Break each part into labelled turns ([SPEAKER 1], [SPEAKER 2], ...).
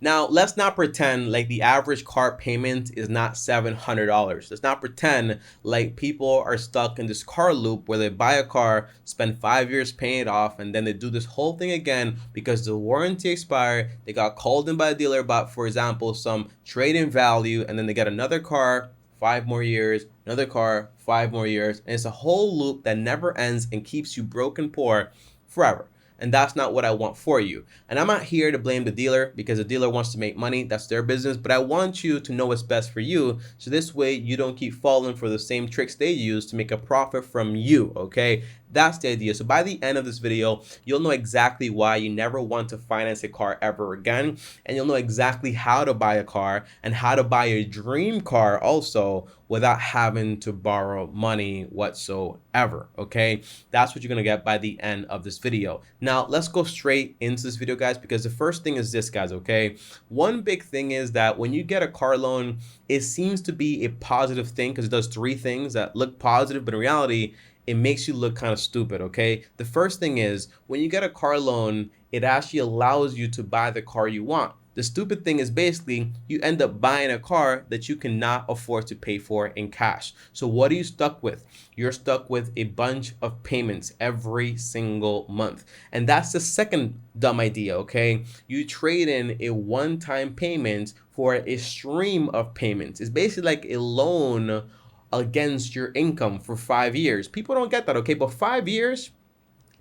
[SPEAKER 1] Now, let's not pretend like the average car payment is not $700. Let's not pretend like people are stuck in this car loop where they buy a car, spend 5 years paying it off, and then they do this whole thing again because the warranty expired. They got called in by a dealer about, for example, some trade-in value, and then they get another car, 5 more years, another car, 5 more years, and it's a whole loop that never ends and keeps you broke and poor forever. And that's not what I want for you. And I'm not here to blame the dealer because the dealer wants to make money. That's their business. But I want you to know what's best for you. So this way you don't keep falling for the same tricks they use to make a profit from you. Okay. That's the idea. So by the end of this video, you'll know exactly why you never want to finance a car ever again. And you'll know exactly how to buy a car and how to buy a dream car also without having to borrow money whatsoever. Okay. That's what you're going to get by the end of this video. Now, let's go straight into this video, guys, because the first thing is this, guys, okay? One big thing is that when you get a car loan, it seems to be a positive thing because it does three things that look positive, but in reality, it makes you look kind of stupid, okay? The first thing is when you get a car loan, it actually allows you to buy the car you want. The stupid thing is basically you end up buying a car that you cannot afford to pay for in cash. So what are you stuck with? You're stuck with a bunch of payments every single month. And that's the second dumb idea, okay? You trade in a one-time payment for a stream of payments. It's basically like a loan against your income for 5 years. People don't get that, okay? But 5 years,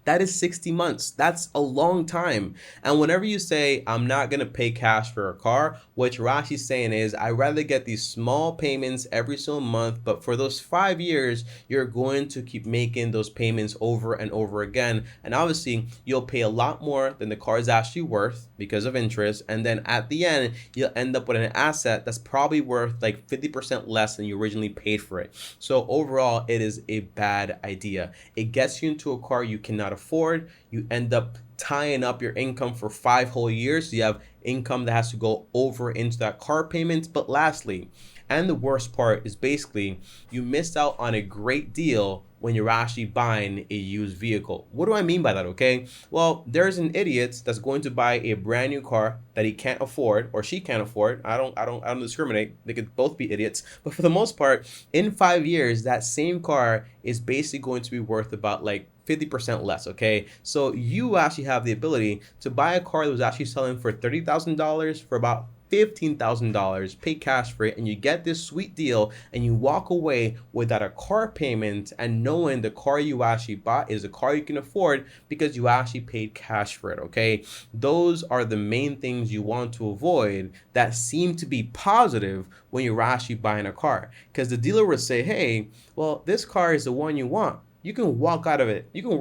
[SPEAKER 1] that is 60 months. That's a long time. And whenever you say, I'm not going to pay cash for a car, what you're actually saying is, I'd rather get these small payments every single month, but for those 5 years, you're going to keep making those payments over and over again. And obviously, you'll pay a lot more than the car is actually worth because of interest. And then at the end, you'll end up with an asset that's probably worth like 50% less than you originally paid for it. So overall, it is a bad idea. It gets you into a car you cannot afford. You end up tying up your income for 5 whole years. So you have income that has to go over into that car payment. But lastly, and the worst part is basically you missed out on a great deal when you're actually buying a used vehicle. What do I mean by that, okay? Well, there's an idiot that's going to buy a brand new car that he can't afford or she can't afford. I don't discriminate. They could both be idiots. But for the most part, in 5 years, that same car is basically going to be worth about like 50% less, okay? So you actually have the ability to buy a car that was actually selling for $30,000 for about $15,000, pay cash for it, and you get this sweet deal and you walk away without a car payment and knowing the car you actually bought is a car you can afford because you actually paid cash for it, okay? Those are the main things you want to avoid that seem to be positive when you're actually buying a car, because the dealer would say, hey, well, this car is the one you want. You can walk out of it. You can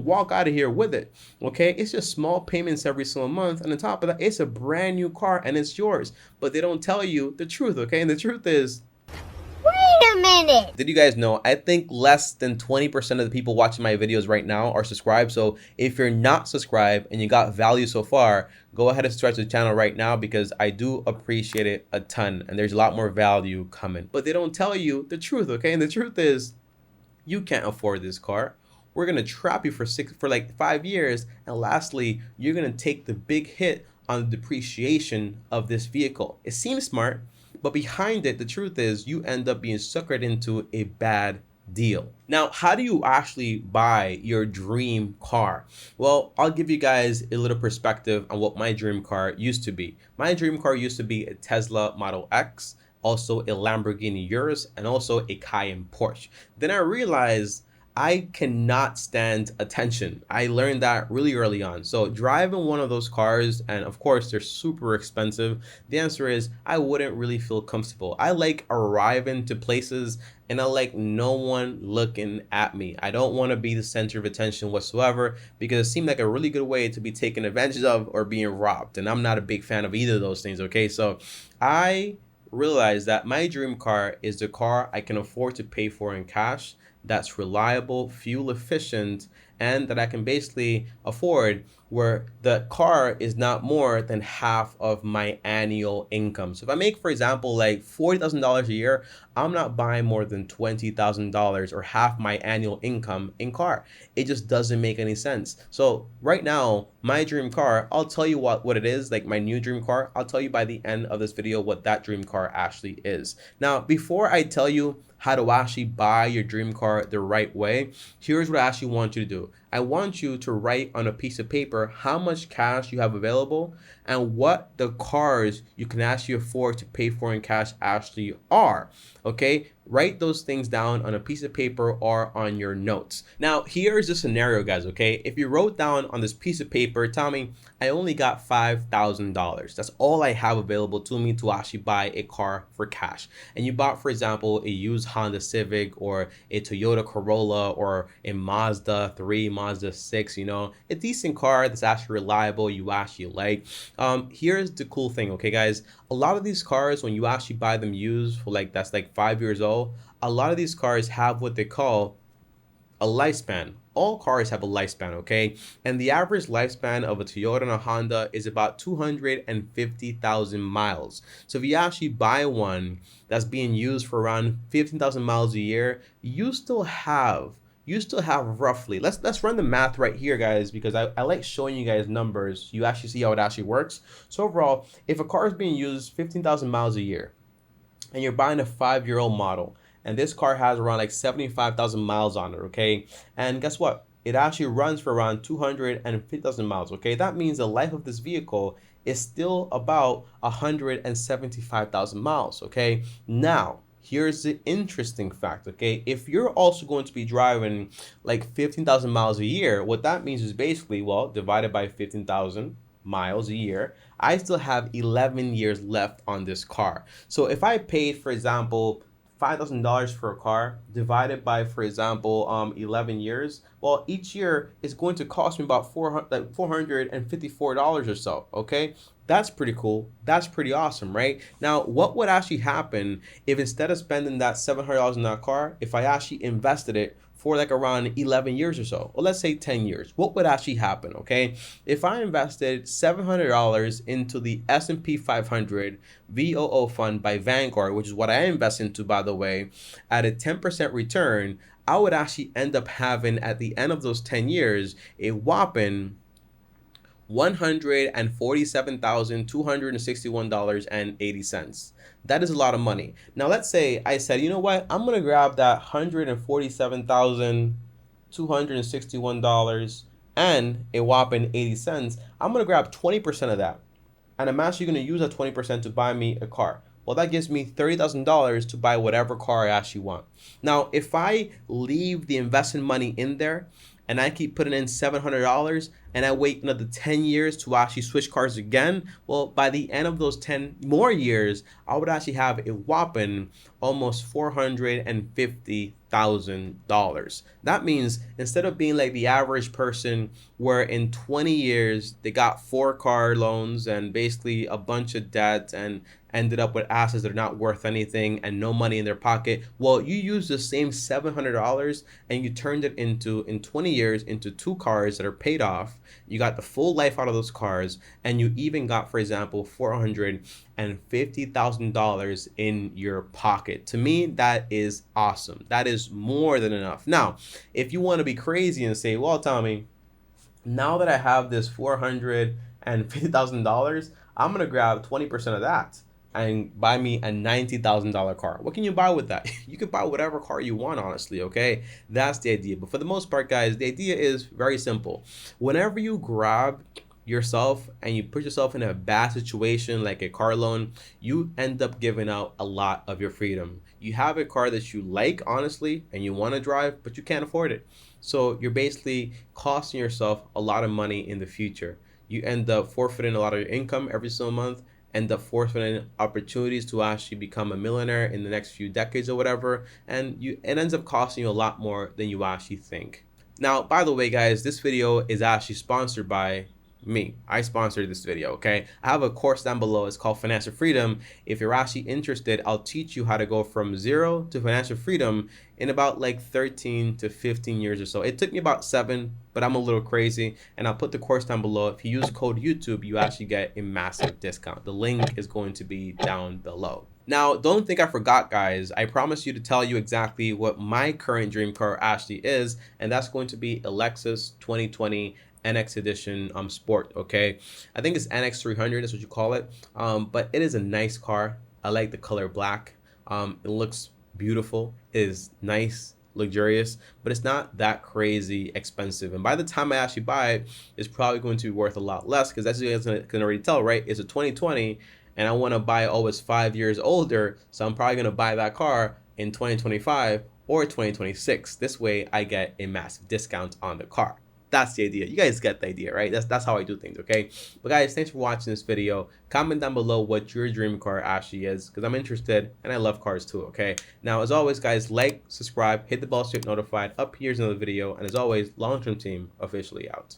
[SPEAKER 1] walk out of here with it. Okay, it's just small payments every single month, and on top of that, it's a brand new car and it's yours. But they don't tell you the truth. Okay, and the truth is,
[SPEAKER 2] wait a minute.
[SPEAKER 1] did you guys know? I think less than 20% of the people watching my videos right now are subscribed. So if you're not subscribed and you got value so far, go ahead and subscribe to the channel right now because I do appreciate it a ton, and there's a lot more value coming. But they don't tell you the truth. Okay, and the truth is, you can't afford this car. We're gonna trap you for like 5 years, and lastly, you're gonna take the big hit on the depreciation of this vehicle. It seems smart, but behind it, the truth is you end up being suckered into a bad deal. Now, how do you actually buy your dream car? Well, I'll give you guys a little perspective on what my dream car used to be. My dream car used to be a Tesla Model X, also a Lamborghini Urus, and also a Cayenne Porsche. Then I realized I cannot stand attention. I learned that really early on. So driving one of those cars, and of course they're super expensive, the answer is I wouldn't really feel comfortable. I like arriving to places and I like no one looking at me. I don't want to be the center of attention whatsoever because it seemed like a really good way to be taken advantage of or being robbed. And I'm not a big fan of either of those things, okay? So I realize that my dream car is the car I can afford to pay for in cash, that's reliable, fuel efficient, and that I can basically afford where the car is not more than half of my annual income. So if I make, for example, like $40,000 a year, I'm not buying more than $20,000 or half my annual income in car. It just doesn't make any sense. So right now, my dream car, I'll tell you what it is, like my new dream car. I'll tell you by the end of this video what that dream car actually is. Now, before I tell you how to actually buy your dream car the right way, here's what I actually want you to do. I want you to write on a piece of paper how much cash you have available and what the cars you can actually afford to pay for in cash actually are. Okay, write those things down on a piece of paper or on your notes. Now, here's the scenario, guys. Okay, if you wrote down on this piece of paper, tell me, I only got $5,000. That's all I have available to me to actually buy a car for cash. And you bought, for example, a used Honda Civic or a Toyota Corolla or a Mazda 3, Mazda 6, you know, a decent car that's actually reliable, you actually like. Here's the cool thing, okay, guys. A lot of these cars, when you actually buy them used for like, that's like 5 years old, a lot of these cars have what they call a lifespan. All cars have a lifespan, okay? And the average lifespan of a Toyota and a Honda is about 250,000 miles. So if you actually buy one that's being used for around 15,000 miles a year, you still have roughly, let's run the math right here, guys, because I like showing you guys numbers. You actually see how it actually works. So overall, if a car is being used 15,000 miles a year and you're buying a 5-year-old model, and this car has around like 75,000 miles on it, okay? And guess what? It actually runs for around 250,000 miles, okay? That means the life of this vehicle is still about 175,000 miles, okay? Now, here's the interesting fact, okay? If you're also going to be driving like 15,000 miles a year, what that means is basically, well, divided by 15,000 miles a year, I still have 11 years left on this car. So if I paid, for example, $5,000 for a car divided by, for example, 11 years, well, each year is going to cost me about $454 or so, okay? That's pretty cool. That's pretty awesome, right? Now, what would actually happen if instead of spending that $700 in that car, if I actually invested it for like around 11 years or so, or let's say 10 years, what would actually happen, okay? If I invested $700 into the S&P 500 VOO fund by Vanguard, which is what I invest into, by the way, at a 10% return, I would actually end up having at the end of those 10 years a whopping $147,261.80. That is a lot of money. Now let's say I said, you know what? I'm gonna grab that $147,261 and a whopping 80 cents. I'm gonna grab 20% of that. And I'm actually gonna use that 20% to buy me a car. Well, that gives me $30,000 to buy whatever car I actually want. Now, if I leave the investment money in there and I keep putting in $700 and I wait another 10 years to actually switch cars again, well, by the end of those 10 more years, I would actually have a whopping almost $450,000. That means instead of being like the average person where in 20 years they got 4 car loans and basically a bunch of debt and ended up with assets that are not worth anything and no money in their pocket, well, you use the same $700 and you turned it into, in 20 years, into 2 cars that are paid off. You got the full life out of those cars, and you even got, for example, $450,000 in your pocket. To me, that is awesome. That is more than enough. Now, if you want to be crazy and say, well, Tommy, now that I have this $450,000, I'm going to grab 20% of that and buy me a $90,000 car. What can you buy with that? You can buy whatever car you want, honestly, okay? That's the idea. But for the most part, guys, the idea is very simple. Whenever you grab yourself and you put yourself in a bad situation like a car loan, you end up giving out a lot of your freedom. You have a car that you like, honestly, and you want to drive, but you can't afford it. So you're basically costing yourself a lot of money in the future. You end up forfeiting a lot of your income every single month, end up forfeiting opportunities to actually become a millionaire in the next few decades or whatever, and it ends up costing you a lot more than you actually think. Now, by the way, guys, this video is actually sponsored by me. I sponsored this video, okay? I have a course down below. It's called Financial Freedom. If you're actually interested, I'll teach you how to go from 0 to financial freedom in about like 13 to 15 years or so. It took me about 7, but I'm a little crazy, and I'll put the course down below. If you use code YouTube, you actually get a massive discount. The link is going to be down below. Now, don't think I forgot, guys. I promised you to tell you exactly what my current dream car actually is, and that's going to be a Lexus 2020 NX Edition Sport, okay? I think it's NX 300, that's what you call it, but it is a nice car. I like the color black. It looks beautiful. It is nice, luxurious, but it's not that crazy expensive. And by the time I actually buy it, it's probably going to be worth a lot less, because as you guys can already tell, right? It's a 2020, and I want to buy it always 5 years older, so I'm probably going to buy that car in 2025 or 2026. This way I get a massive discount on the car. That's the idea. You guys get the idea, right? That's how I do things, okay? But guys, thanks for watching this video. Comment down below what your dream car actually is, because I'm interested and I love cars too, okay? Now, as always, guys, like, subscribe, hit the bell so you get notified. Up here's another video, and as always, Long Term Team officially out.